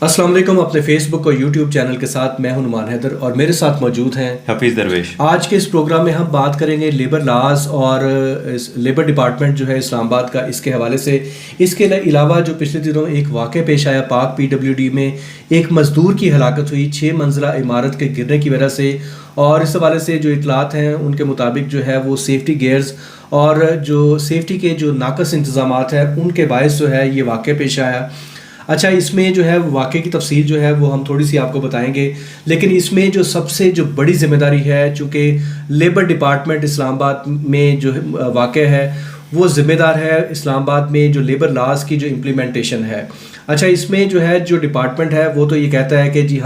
السلام علیکم. اپنے فیس بک اور یوٹیوب چینل کے ساتھ میں ہوں نعمان حیدر اور میرے ساتھ موجود ہیں حفیظ درویش. آج کے اس پروگرام میں ہم بات کریں گے لیبر لاز اور لیبر ڈپارٹمنٹ جو ہے اسلام آباد کا، اس کے حوالے سے. اس کے علاوہ جو پچھلے دنوں ایک واقعہ پیش آیا پاک PWD میں، ایک مزدور کی ہلاکت ہوئی 6 منزلہ عمارت کے گرنے کی وجہ سے، اور اس حوالے سے جو اطلاعات ہیں ان کے مطابق جو ہے وہ سیفٹی گیئرز اور جو سیفٹی کے جو ناقص انتظامات ہیں ان کے باعث جو ہے یہ واقعہ پیش آیا. اچھا، اس میں جو ہے واقعے کی تفصیل جو ہے وہ ہم تھوڑی سی آپ کو بتائیں گے، لیکن اس میں جو سب سے جو بڑی ذمہ داری ہے، چونکہ لیبر ڈپارٹمنٹ اسلام آباد میں جو واقع ہے وہ ذمہ دار ہے اسلام آباد میں جو لیبر لاز کی جو امپلیمنٹیشن ہے. اچھا، اس میں جو ہے جو ڈپارٹمنٹ ہے وہ تو یہ کہتا ہے کہ جی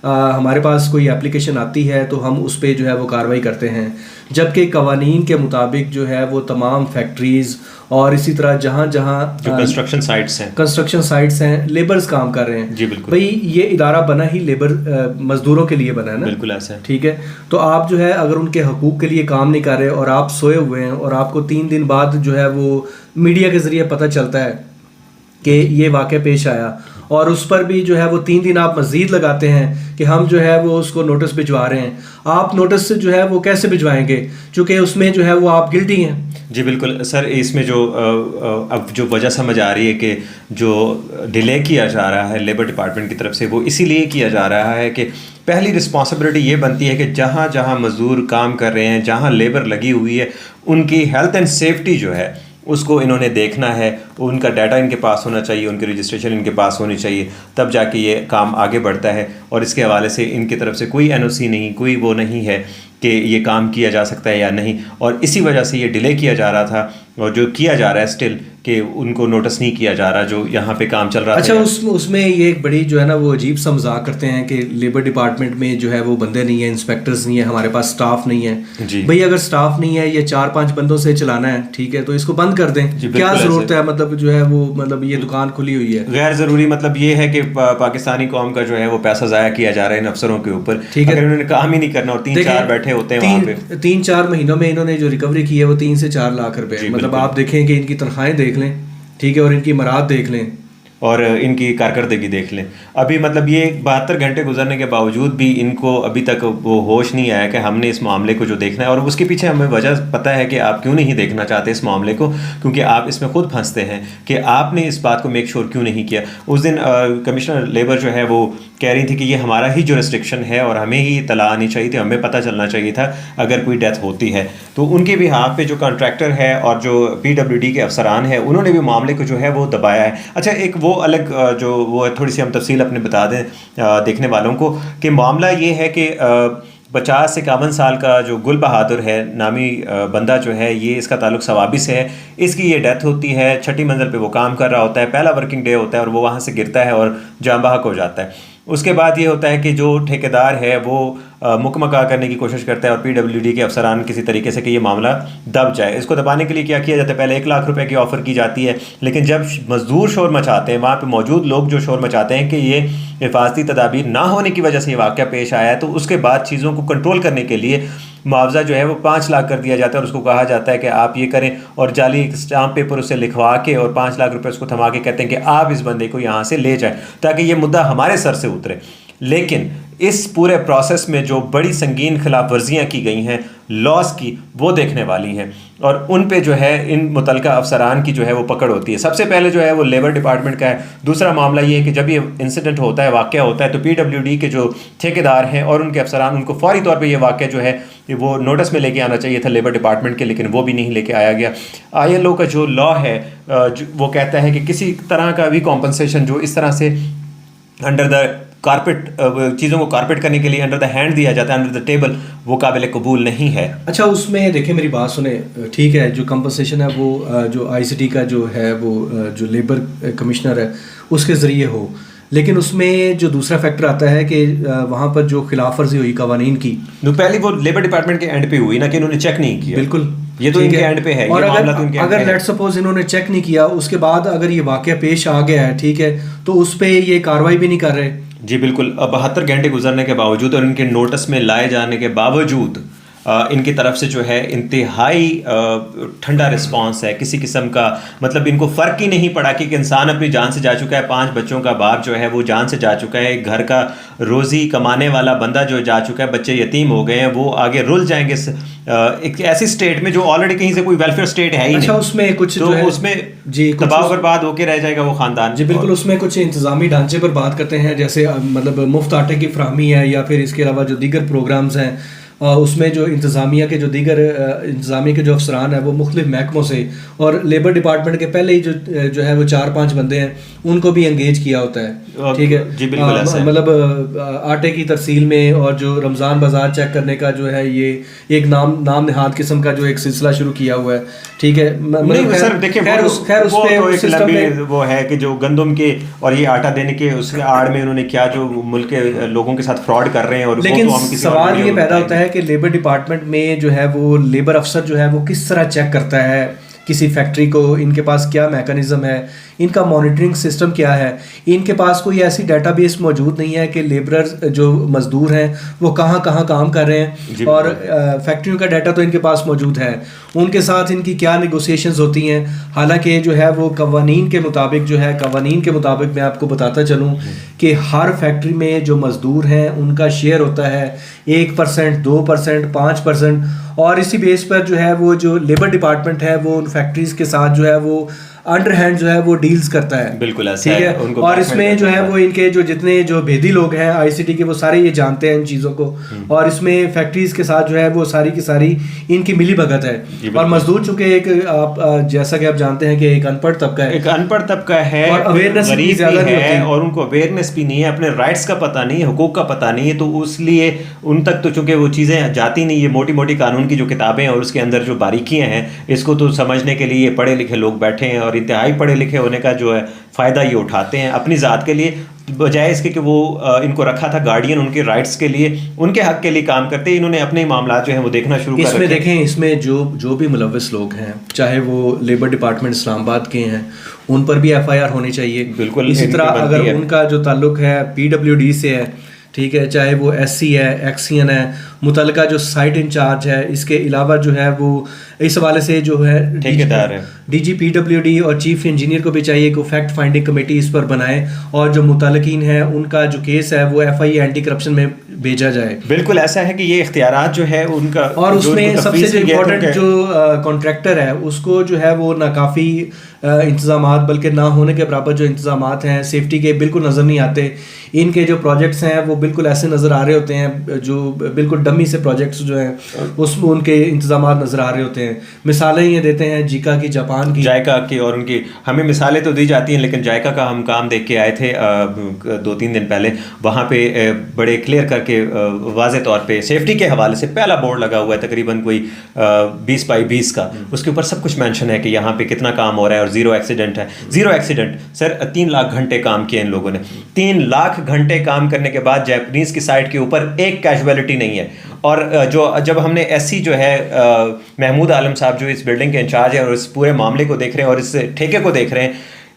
ہمارے پاس کوئی اپلیکیشن آتی ہے تو ہم اس پہ جو ہے وہ کارروائی کرتے ہیں، جبکہ قوانین کے مطابق جو ہے وہ تمام فیکٹریز اور اسی طرح جہاں جو کنسٹرکشن سائٹس ہیں لیبرز کام کر رہے ہیں. جی بالکل بھائی یہ ادارہ بنا ہی لیبر مزدوروں کے لیے بنا ہے نا. بالکل ایسا ہے. ٹھیک ہے، تو آپ جو ہے اگر ان کے حقوق کے لیے کام نہیں کر رہے اور آپ سوئے ہوئے ہیں اور آپ کو 3 دن بعد جو ہے وہ میڈیا کے ذریعے پتہ چلتا ہے کہ یہ واقعہ پیش آیا، اور اس پر بھی جو ہے وہ 3 دن آپ مزید لگاتے ہیں کہ ہم جو ہے وہ اس کو نوٹس بھجوا رہے ہیں. آپ نوٹس سے جو ہے وہ کیسے بھجوائیں گے، چونکہ اس میں جو ہے وہ آپ گلٹی ہیں. جی بالکل سر. اس میں اب جو وجہ سمجھ آ رہی ہے کہ جو ڈیلے کیا جا رہا ہے لیبر ڈپارٹمنٹ کی طرف سے، وہ اسی لیے کیا جا رہا ہے کہ پہلی رسپانسبلٹی یہ بنتی ہے کہ جہاں جہاں مزدور کام کر رہے ہیں، جہاں لیبر لگی ہوئی ہے، ان کی ہیلتھ اینڈ سیفٹی جو ہے اس کو انہوں نے دیکھنا ہے. ان کا ڈیٹا ان کے پاس ہونا چاہیے، ان کی رجسٹریشن ان کے پاس ہونی چاہیے، تب جا کے یہ کام آگے بڑھتا ہے. اور اس کے حوالے سے ان کی طرف سے کوئی NOC نہیں، کوئی وہ نہیں ہے کہ یہ کام کیا جا سکتا ہے یا نہیں. اور اسی وجہ سے یہ ڈیلے کیا جا رہا تھا، اور جو کیا جا رہا ہے اسٹل کہ ان کو نوٹس نہیں کیا جا رہا جو یہاں پہ کام چل رہا تھا. اچھا، اس میں یہ ایک بڑی جو ہے نا وہ عجیب سا مذاق کرتے ہیں کہ لیبر ڈپارٹمنٹ میں جو ہے وہ بندے نہیں ہیں، انسپیکٹرز نہیں ہیں، ہمارے پاس سٹاف نہیں ہے. جی بھئی اگر سٹاف نہیں ہے، یہ 4-5 بندوں سے چلانا ہے، ٹھیک ہے، تو اس کو بند کر دیں. کیا ضرورت ہے؟ مطلب جو ہے وہ مطلب یہ دکان کھلی ہوئی ہے غیر ضروری. مطلب یہ ہے کہ پاکستانی قوم کا جو ہے وہ پیسہ ضائع کیا جا رہا ہے ان افسروں کے اوپر. ٹھیک ہے، اگر انہوں نے کام ہی نہیں کرنا اور 3-4 بیٹھے ہوتے ہیں وہاں پہ. 3-4 مہینوں میں انہوں نے جو ریکوری کی ہے وہ 3 سے 4 لاکھ روپے. مطلب آپ دیکھیں کہ ان کی تنخواہیں دیکھ لیں، ٹھیک ہے، اور ان کی مراد دیکھ لیں اور ان کی کارکردگی دیکھ لیں. ابھی مطلب یہ 72 گھنٹے گزرنے کے باوجود بھی ان کو ابھی تک وہ ہوش نہیں آیا کہ ہم نے اس معاملے کو جو دیکھنا ہے. اور اس کے پیچھے ہمیں وجہ پتہ ہے کہ آپ کیوں نہیں دیکھنا چاہتے اس معاملے کو، کیونکہ آپ اس میں خود پھنستے ہیں کہ آپ نے اس بات کو میک شور کیوں نہیں کیا. اس دن کمشنر لیبر جو ہے وہ کہہ رہی تھی کہ یہ ہمارا ہی جورسڈکشن ہے اور ہمیں ہی اطلاع آنی چاہیے تھی، ہمیں پتہ چلنا چاہیے تھا اگر کوئی ڈیتھ ہوتی ہے. تو ان کے بھی ہاتھ پہ جو کانٹریکٹر ہے اور جو PWD کے افسران ہیں انہوں نے بھی معاملے کو جو ہے وہ دبایا ہے. اچھا، ایک وہ الگ جو وہ تھوڑی سی ہم تفصیل اپنے بتا دیں دیکھنے والوں کو کہ معاملہ یہ ہے کہ 50 سے 51 سال کا جو گل بہادر ہے نامی بندہ جو ہے، یہ اس کا تعلق ثوابی سے ہے. اس کی یہ ڈیتھ ہوتی ہے، 6ٹھی منزل پہ وہ کام کر رہا ہوتا ہے، پہلا ورکنگ ڈے ہوتا ہے اور وہ وہاں سے گرتا ہے اور جاں بحق ہو جاتا ہے. اس کے بعد یہ ہوتا ہے کہ جو ٹھیکیدار ہے وہ مکمکا کرنے کی کوشش کرتا ہے اور PWD کے افسران کسی طریقے سے کہ یہ معاملہ دب جائے. اس کو دبانے کے لیے کیا کیا جاتا ہے؟ پہلے 1 لاکھ روپے کی آفر کی جاتی ہے، لیکن جب مزدور شور مچاتے ہیں، وہاں پہ موجود لوگ جو شور مچاتے ہیں کہ یہ حفاظتی تدابیر نہ ہونے کی وجہ سے یہ واقعہ پیش آیا ہے، تو اس کے بعد چیزوں کو کنٹرول کرنے کے لیے معاوضہ جو ہے وہ 5 لاکھ کر دیا جاتا ہے. اور اس کو کہا جاتا ہے کہ آپ یہ کریں، اور جعلی اسٹامپ پیپر اسے لکھوا کے اور 5 لاکھ روپے اس کو تھما کے کہتے ہیں کہ آپ اس بندے کو یہاں سے لے جائیں تاکہ یہ مدعا ہمارے سر سے اترے. لیکن اس پورے پروسیس میں جو بڑی سنگین خلاف ورزیاں کی گئی ہیں لاس کی، وہ دیکھنے والی ہیں، اور ان پہ جو ہے ان متعلقہ افسران کی جو ہے وہ پکڑ ہوتی ہے. سب سے پہلے جو ہے وہ لیبر ڈپارٹمنٹ کا ہے. دوسرا معاملہ یہ ہے کہ جب یہ انسیڈنٹ ہوتا ہے، واقعہ ہوتا ہے، تو PWD کے جو ٹھیکیدار ہیں اور ان کے افسران، ان کو فوری طور پہ یہ واقعہ جو ہے وہ نوٹس میں لے کے آنا چاہیے تھا لیبر ڈپارٹمنٹ کے، لیکن وہ بھی نہیں لے کے آیا گیا. ILO کا جو لا ہے وہ کہتا ہے کہ کسی طرح کا بھی کمپنسیشن جو اس طرح سے انڈر دا کارپیٹ چیزوں کو کارپیٹ کرنے کے لیے انڈر دا ہینڈ دیا جاتا ہے، انڈر دا ٹیبل، وہ قابل قبول نہیں ہے. اچھا، اس میں دیکھیں میری بات سنیں، ٹھیک ہے، جو کمپنسیشن ہے وہ جو ICT کا جو ہے وہ جو لیبر کمشنر ہے اس کے ذریعے ہو، لیکن اس میں جو دوسرا فیکٹر آتا ہے کہ وہاں پر جو خلاف ورزی ہوئی قوانین کی، پہلی وہ لیبر ڈپارٹمنٹ کے اینڈ پہ ہوئی نا کہ انہوں نے چیک نہیں کیا. بالکل، یہ تو ان کے اینڈ پہ ہے. اور اگر لیٹ سپوز انہوں نے چیک نہیں کیا، اس کے بعد اگر یہ واقعہ پیش آ گیا ہے، ٹھیک ہے، تو اس پہ یہ کارروائی بھی نہیں کر رہے. جی بالکل. 72 گھنٹے گزرنے کے باوجود اور ان کے نوٹس میں لائے جانے کے باوجود ان کی طرف سے جو ہے انتہائی ٹھنڈا رسپانس ہے. کسی قسم کا مطلب ان کو فرق ہی نہیں پڑا کہ ایک انسان اپنی جان سے جا چکا ہے, 5 بچوں کا باپ جو ہے وہ جان سے جا چکا ہے, ایک گھر کا روزی کمانے والا بندہ جو جا چکا ہے, بچے یتیم ہو گئے ہیں, وہ آگے رل جائیں گے ایک ایسی اسٹیٹ میں جو آلریڈی کہیں سے کوئی ویلفیئر اسٹیٹ ہے ہی نہیں. اس میں کچھ تو اس میں تباہ برباد ہو کے رہ جائے گا وہ خاندان. جی بالکل, اس میں کچھ انتظامی ڈھانچے پر بات کرتے ہیں, جیسے مطلب مفت آٹے کی فراہمی ہے, یا پھر اس کے علاوہ جو دیگر پروگرامز ہیں اس میں جو انتظامیہ کے جو دیگر انتظامیہ کے جو افسران ہیں وہ مختلف محکموں سے اور لیبر ڈپارٹمنٹ کے پہلے ہی جو ہے وہ 4-5 بندے ہیں ان کو بھی انگیج کیا ہوتا ہے. ٹھیک ہے جی بالکل ایسا ہے. مطلب آٹے کی ترسیل میں اور جو رمضان بازار چیک کرنے کا جو ہے یہ ایک نام نہاد قسم کا جو ایک سلسلہ شروع کیا ہوا ہے. ٹھیک ہے سر دیکھیں وہ ہے کہ جو گندم کے اور یہ آٹا دینے کے اس آڑ میں انہوں نے کیا جو ملک کے لوگوں کے ساتھ فراڈ کر رہے ہیں. اور لیکن سوال یہ پیدا ہوتا ہے کہ لیبر ڈپارٹمنٹ میں جو ہے وہ لیبر افسر جو ہے وہ کس طرح چیک کرتا ہے کسی فیکٹری کو, ان کے پاس کیا میکانزم ہے, ان کا مانیٹرنگ سسٹم کیا ہے. ان کے پاس کوئی ایسی ڈیٹا بیس موجود نہیں ہے کہ لیبرز جو مزدور ہیں وہ کہاں کہاں کام کر رہے ہیں, اور فیکٹریوں کا ڈیٹا تو ان کے پاس موجود ہے, ان کے ساتھ ان کی کیا نیگوسیشنز ہوتی ہیں. حالانکہ جو ہے وہ قوانین کے مطابق میں آپ کو بتاتا چلوں کہ ہر فیکٹری میں جو مزدور ہیں ان کا شیئر ہوتا ہے 1%, 2%, 5%, اور اسی بیس پر جو ہے وہ جو لیبر ڈپارٹمنٹ ہے وہ ان فیکٹریز کے ساتھ جو ہے وہ انڈر ہینڈ جو ہے وہ ڈیلز کرتا ہے. بالکل ایسا ہے. اور اس میں جو ہے وہ ان کے جو جتنے جو بھیدی لوگ ہیں آئی سی ٹی کے وہ سارے یہ جانتے ہیں ان چیزوں کو, اور اس میں فیکٹریز کے ساتھ جو ہے وہ ساری کی ساری ان کی ملی بھگت ہے. اور مزدور چونکہ ایک آپ جیسا کہ آپ جانتے ہیں کہ ایک ان پڑھ طبقہ ہے اور اویئرنیس بھی زیادہ نہیں ہے, اور ان کو اویئرنیس بھی نہیں ہے, اپنے رائٹس کا پتہ نہیں ہے, حقوق کا پتہ نہیں ہے. تو اس لیے ان تک تو چونکہ وہ چیزیں جاتی نہیں, یہ موٹی موٹی قانون کی جو کتابیں اور اس کے اندر جو باریکیاں ہیں اس کو تو سمجھنے کے لیے پڑھے لکھے لوگ بیٹھے ہیں, اور انتہائی پڑھے لکھے ہونے کا جو ہے فائدہ یہ اٹھاتے ہیں اپنی ذات کے لیے, بجائے اس کے کہ وہ ان کو رکھا تھا گارڈین ان کے رائٹس کے لیے, ان کے حق کے لیے کام کرتے. انہوں نے اپنے معاملات جو ہیں وہ دیکھنا شروع کر رکھے. اس میں دیکھیں, اس میں جو بھی ملوث لوگ ہیں چاہے وہ لیبر ڈپارٹمنٹ اسلام آباد کے ہیں ان پر بھی ایف آئی آر ہونی چاہیے. بالکل اسی طرح اگر ان کا جو تعلق ہے PWD سے ہے, ٹھیک ہے, چاہے وہ SC ہے, ایکسین ہے, متعلقہ جو سائٹ انچارج ہے, اس کے علاوہ جو ہے وہ اس حوالے سے جو ہے ٹھیکیدار ہے DG PWD اور چیف انجینئر کو بھی چاہیے کہ فیکٹ فائنڈنگ کمیٹی اس پر بنائے, اور جو متعلقین ہیں ان کا جو کیس ہے وہ FIA اینٹی کرپشن میں بھیجا جائے. بالکل ایسا ہے کہ یہ اختیارات جو ہے ان کا, اور اس میں سب سے جو امپورٹنٹ جو کانٹریکٹر ہے اس کو جو ہے وہ ناکافی انتظامات بلکہ نہ ہونے کے برابر جو انتظامات ہیں سیفٹی کے بالکل نظر نہیں آتے. ان کے جو پروجیکٹس ہیں وہ بالکل ایسے نظر آ رہے ہوتے ہیں جو بالکل ڈمی سے پروجیکٹس جو ہیں اس میں ان کے انتظامات نظر آ رہے ہوتے ہیں. مثالیں یہ دیتے ہیں جیکا کی, جاپان کی, جائکا کی, اور ان کی ہمیں مثالیں تو دی جاتی ہیں, لیکن جائکا کا ہم کام دیکھ کے آئے تھے 2-3 دن پہلے. وہاں پہ بڑے کلیئر کر کے واضح طور پہ سیفٹی کے حوالے سے پہلا بورڈ لگا ہوا ہے تقریباً کوئی 20x20 کا, اس کے اوپر سب کچھ مینشن ہے کہ یہاں پہ کتنا کام ہو رہا ہے, اور 0 ایکسیڈنٹ ہے. 0 ایکسیڈنٹ سر, 3 لاکھ گھنٹے کام کیے ان لوگوں نے. 3 لاکھ گھنٹے کام کرنے کے بعد جیپنیز کی سائٹ کے اوپر ایک کیجویلٹی نہیں ہے. اور جب ہم نے SC جو ہے محمود عالم صاحب جو اس بلڈنگ کے انچارج ہیں اور اس پورے معاملے کو دیکھ رہے ہیں اور اس ٹھیکے کو دیکھ رہے ہیں,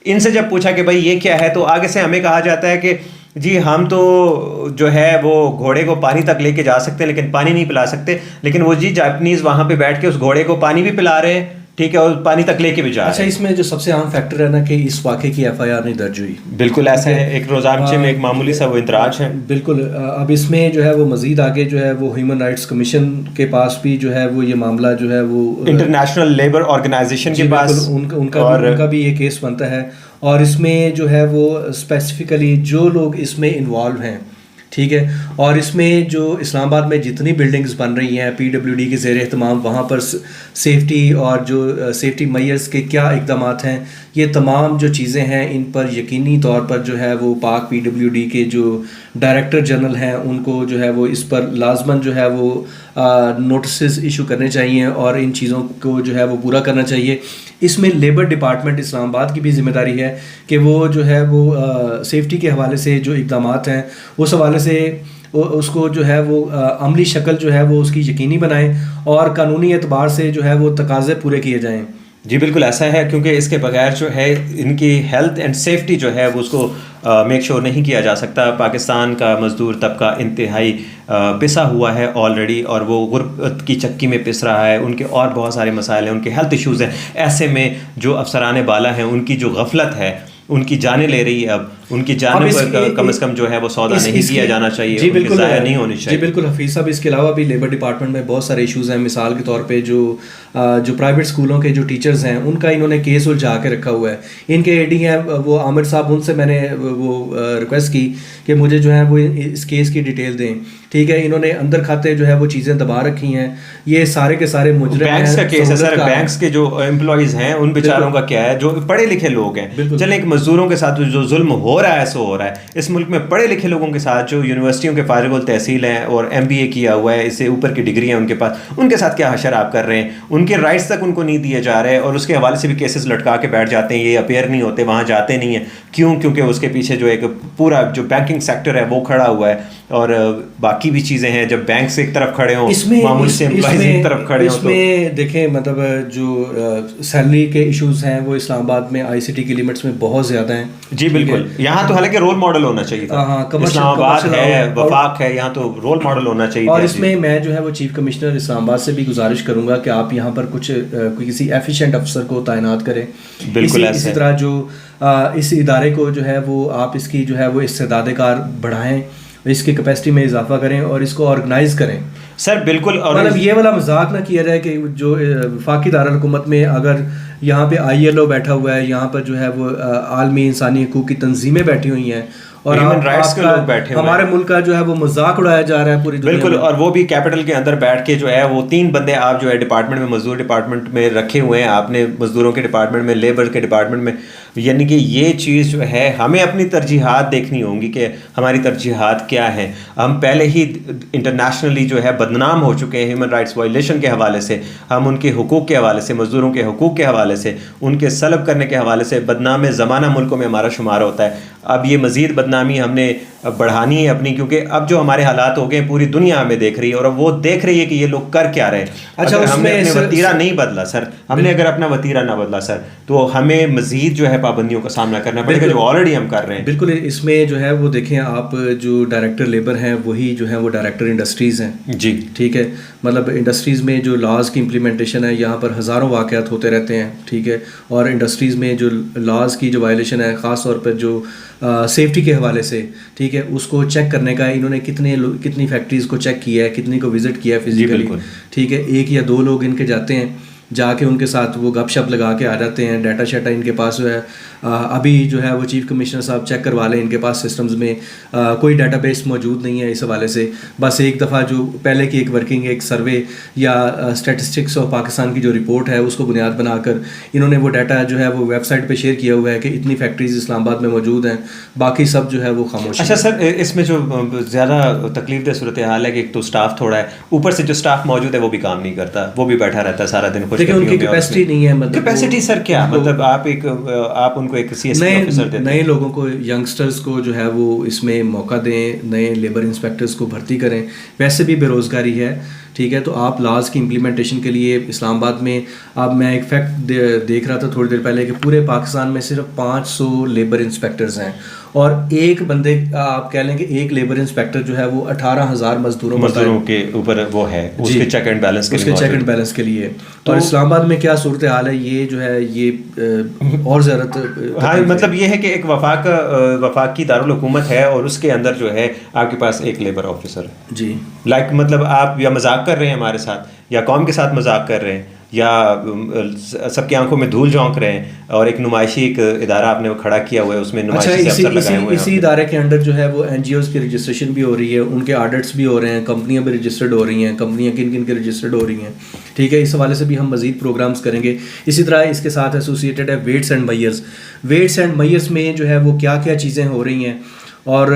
ان سے جب پوچھا کہ بھائی یہ کیا ہے, تو آگے سے ہمیں کہا جاتا ہے کہ جی ہم تو جو ہے وہ گھوڑے کو پانی تک لے کے جا سکتے ہیں لیکن پانی نہیں پلا سکتے, لیکن وہ جی جاپنیز وہاں پہ بیٹھ کے اس گھوڑے کو پانی بھی پلا رہے ہیں, ٹھیک ہے, اور پانی تک لے کے بھی جا رہے ہیں. اچھا, اس میں جو سب سے عام فیکٹر ہے نا کہ اس واقعے کی FIR نہیں درج ہوئی. بالکل ایسا ہے, ایک روزانچے میں ایک معمولی سا وہ اندراج ہے. بالکل. اب اس میں جو ہے وہ مزید آگے جو ہے وہ ہیومن رائٹس کمیشن کے پاس بھی جو ہے وہ یہ معاملہ جو ہے وہ انٹرنیشنل لیبر آرگنائزیشن کے پاس ان کا بھی یہ کیس بنتا ہے. اور اس میں جو ہے وہ اسپیسیفکلی جو لوگ اس میں انوالو ہیں, ٹھیک ہے, اور اس میں جو اسلام آباد میں جتنی بلڈنگز بن رہی ہیں PWD کے زیر اہتمام, وہاں پر سیفٹی اور جو سیفٹی میئرز کے کیا اقدامات ہیں, یہ تمام جو چیزیں ہیں ان پر یقینی طور پر جو ہے وہ پاک PWD کے جو ڈائریکٹر جنرل ہیں ان کو جو ہے وہ اس پر لازماً جو ہے وہ نوٹسز ایشو کرنے چاہیے اور ان چیزوں کو جو ہے وہ پورا کرنا چاہیے. اس میں لیبر ڈپارٹمنٹ اسلام آباد کی بھی ذمہ داری ہے کہ وہ جو ہے وہ سیفٹی کے حوالے سے جو اقدامات ہیں اس حوالے سے اس کو جو ہے وہ عملی شکل جو ہے وہ اس کی یقینی بنائیں اور قانونی اعتبار سے جو ہے وہ تقاضے پورے کیے جائیں. جی بالکل ایسا ہے, کیونکہ اس کے بغیر جو ہے ان کی ہیلتھ اینڈ سیفٹی جو ہے وہ اس کو میک شور نہیں کیا جا سکتا. پاکستان کا مزدور طبقہ انتہائی پسا ہوا ہے آلریڈی, اور وہ غربت کی چکی میں پس رہا ہے. ان کے اور بہت سارے مسائل ہیں, ان کے ہیلتھ ایشوز ہیں. ایسے میں جو افسران بالا ہیں ان کی جو غفلت ہے ان کی جانیں لے رہی ہے. اب ان کی جانوں پر کم از کم جو ہے وہ سودا نہیں کیا جانا چاہیے, جی بالکل ضائع نہیں ہونی چاہیے. جی بالکل حفیظ صاحب, اس کے علاوہ بھی لیبر ڈپارٹمنٹ میں بہت سارے ایشوز ہیں. مثال کے طور پہ جو پرائیویٹ اسکولوں کے جو ٹیچرز ہیں ان کا انہوں نے کیس الجھا کے رکھا ہوا ہے. ان کے اے ڈی ہیں وہ عامر صاحب, ان سے میں نے وہ ریکویسٹ کی کہ مجھے جو ہے وہ اس کیس کی ڈیٹیل دیں. ٹھیک ہے, انہوں نے اندر کھاتے جو ہے وہ چیزیں دبا رکھی ہیں. یہ سارے کے سارے مجرم ہیں. بینکس کا کیس ہے سر. بینکس کے جو امپلائیز ہیں ان بیچاروں کا کیا ہے, جو پڑھے لکھے لوگ ہیں. چلیں ایک مزدوروں کے ساتھ جو ظلم ہو رہا ہے سو ہو رہا ہے. اس ملک میں پڑھے لکھے لوگوں کے ساتھ جو یونیورسٹیوں کے فارغ التحصیل ہیں اور MBA کیا ہوا ہے, اس سے اوپر کی ڈگری ہیں ان کے پاس, ان کے ساتھ کیا حشر آپ کر رہے ہیں. ان کے رائٹس تک ان کو نہیں دیے جا رہے, اور اس کے حوالے سے بھی کیسز لٹکا کے بیٹھ جاتے ہیں. یہ اپیئر نہیں ہوتے, وہاں جاتے نہیں ہیں. کیوں؟ کیونکہ اس کے پیچھے جو ایک پورا جو بینکنگ سیکٹر ہے وہ کھڑا ہوا ہے, اور باقی بھی چیزیں ہیں. جب بینک سے ایک طرف کھڑے ہوں, معمولی سے امپلائیز ایک طرف کھڑے ہوں, اس میں دیکھیں مطلب جو سیلری کے ایشوز ہیں وہ اسلام آباد میں ICT کی لیمٹس میں بہت زیادہ ہیں. جی بالکل, یہاں تو حالانکہ رول ماڈل ہونا چاہیے تھا. اسلام آباد ہے, وفاق ہے, یہاں تو رول ماڈل ہونا چاہیے. اور اس میں میں جو ہے وہ چیف کمشنر اسلام آباد سے بھی گزارش کروں گا کہ آپ یہاں پر کسی ایفیشینٹ افسر کو تعینات کریں. بالکل اسی طرح جو اس ادارے کو جو ہے وہ آپ اس کی جو ہے وہ استعداد کار بڑھائیں, اس کی کیپیسٹی میں اضافہ کریں اور اس کو آرگنائز کریں. سر بالکل, اور مطلب یہ والا مذاق نہ کیا جائے کہ جو وفاقی دارالحکومت میں اگر یہاں پہ ILO بیٹھا ہوا ہے, یہاں پر جو ہے وہ عالمی انسانی حقوق کی تنظیمیں بیٹھی ہوئی ہیں, اور ہمارے ملک کا جو ہے وہ مذاق اڑایا جا رہا ہے پوری دنیا میں. بالکل, اور وہ بھی کیپٹل کے اندر بیٹھ کے جو ہے وہ 3 بندے آپ جو ہے ڈپارٹمنٹ میں, مزدور ڈپارٹمنٹ میں رکھے ہوئے ہیں آپ نے, مزدوروں کے ڈپارٹمنٹ میں, لیبر کے ڈپارٹمنٹ میں. یعنی کہ یہ چیز جو ہے ہمیں اپنی ترجیحات دیکھنی ہوں گی کہ ہماری ترجیحات کیا ہیں. ہم پہلے ہی انٹرنیشنلی جو ہے بدنام ہو چکے ہیں ہیومن رائٹس وائلیشن کے حوالے سے. ہم ان کے حقوق کے حوالے سے, مزدوروں کے حقوق کے حوالے سے, ان کے سلب کرنے کے حوالے سے بدنام زمانہ ملکوں میں ہمارا شمار ہوتا ہے. اب یہ مزید بدنامی ہم نے بڑھانی ہے اپنی, کیونکہ اب جو ہمارے حالات ہو گئے پوری دنیا ہمیں دیکھ رہی ہے, اور وہ دیکھ رہی ہے کہ یہ لوگ کر کیا رہے ہیں. اچھا, ہم نے اپنا وتیرہ نہیں بدلا سر, ہم نے اگر اپنا وتیرہ نہ بدلا سر, تو ہمیں مزید جو ہے پابندیوں کا سامنا کرنا پڑے گا جو آلریڈی ہم کر رہے ہیں. بالکل, اس میں جو ہے وہ دیکھیں آپ, جو ڈائریکٹر لیبر ہیں وہی جو ہے وہ ڈائریکٹر انڈسٹریز ہیں. جی ٹھیک ہے, مطلب انڈسٹریز میں جو لاز کی امپلیمنٹیشن ہے یہاں پر ہزاروں واقعات ہوتے رہتے ہیں. ٹھیک ہے, اور انڈسٹریز میں جو لاز کی جو وائلیشن ہے خاص طور پر جو سیفٹی کے حوالے سے, ٹھیک ہے, اس کو چیک کرنے کا انہوں نے کتنی فیکٹریز کو چیک کیا ہے, کتنی کو وزٹ کیا ہے فزیکلی. ٹھیک ہے, 1 یا 2 لوگ ان کے جاتے ہیں, جا کے ان کے ساتھ وہ گپ شپ لگا کے آ جاتے ہیں. ڈیٹا شیٹا ان کے پاس جو ہے ابھی جو ہے وہ چیف کمشنر صاحب چیک کروا لیں, ان کے پاس سسٹمز میں کوئی ڈیٹا بیس موجود نہیں ہے اس حوالے سے. بس ایک دفعہ جو پہلے کی ایک ورکنگ ایک سروے یا اسٹیٹسٹکس آف پاکستان کی جو رپورٹ ہے اس کو بنیاد بنا کر انہوں نے وہ ڈیٹا جو ہے وہ ویب سائٹ پہ شیئر کیا ہوا ہے کہ اتنی فیکٹریز اسلام آباد میں موجود ہیں, باقی سب جو ہے وہ خاموش. اچھا سر, اس میں جو زیادہ تکلیف دہ صورتحال ہے کہ ایک تو اسٹاف تھوڑا ہے, اوپر سے جو اسٹاف موجود ہے وہ بھی کام نہیں کرتا, وہ بھی بیٹھا رہتا ہے سارا دن. لیکن ان کی کیپیسٹی نہیں ہے. مطلب کیپیسٹی سر کیا مطلب, آپ ان کو ایک نئے لوگوں کو, ینگسٹرز کو جو ہے وہ اس میں موقع دیں, نئے لیبر انسپیکٹرز کو بھرتی کریں. ویسے بھی بے روزگاری ہے. ٹھیک ہے, تو آپ لاز کی امپلیمنٹیشن کے لیے اسلام آباد میں, اب میں ایک فیکٹ دیکھ رہا تھا تھوڑی دیر پہلے کہ پورے پاکستان میں صرف 500 لیبر انسپیکٹرز ہیں, اور ایک بندے آپ کہہ لیں کہ ایک لیبر انسپیکٹر جو ہے وہ 18,000 مزدوروں کے اوپر وہ ہے, اس کے چیک اینڈ بیلنس کے لیے. اور اسلام آباد میں کیا صورتحال ہے, یہ جو ہے یہ اور زیادہ ہاں, مطلب یہ ہے کہ ایک وفاق کی دارالحکومت ہے, اور اس کے اندر جو ہے آپ کے پاس ایک لیبر آفیسر ہے. جی لائک مطلب آپ یا مذاق کر رہے ہیں ہمارے ساتھ, یا قوم کے ساتھ مذاق کر رہے ہیں, یا سب کی آنکھوں میں دھول جھونک رہے ہیں, اور ایک نمائشی ایک ادارہ آپ نے وہ کھڑا کیا ہوا ہے, اس میں نمائشی سے افسر لگائے ہوئے ہیں. اسی ادارے کے انڈر جو ہے وہ NGOs کی رجسٹریشن بھی ہو رہی ہے, ان کے آڈٹس بھی ہو رہے ہیں, کمپنیاں بھی رجسٹرڈ ہو رہی ہیں, کمپنیاں کن کن کی رجسٹرڈ ہو رہی ہیں. ٹھیک ہے, اس حوالے سے بھی ہم مزید پروگرامز کریں گے. اسی طرح اس کے ساتھ ایسوسیٹیڈ ہے ویٹس اینڈ میئرز میں جو ہے وہ کیا کیا چیزیں ہو رہی ہیں اور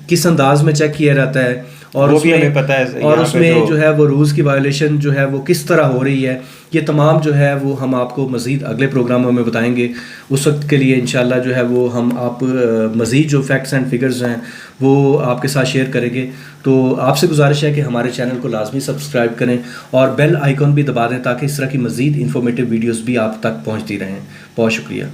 کس انداز میں چیک کیا جاتا ہے, اور اس میں پتہ ہے, اور اس میں جو ہے وہ رولز کی وائلیشن جو ہے وہ کس طرح ہو رہی ہے. یہ تمام جو ہے وہ ہم آپ کو مزید اگلے پروگراموں میں بتائیں گے. اس وقت کے لیے انشاءاللہ جو ہے وہ ہم آپ مزید جو فیکٹس اینڈ فگرز ہیں وہ آپ کے ساتھ شیئر کریں گے. تو آپ سے گزارش ہے کہ ہمارے چینل کو لازمی سبسکرائب کریں اور بیل آئیکن بھی دبا دیں تاکہ اس طرح کی مزید انفارمیٹیو ویڈیوز بھی آپ تک پہنچتی رہیں. بہت شکریہ.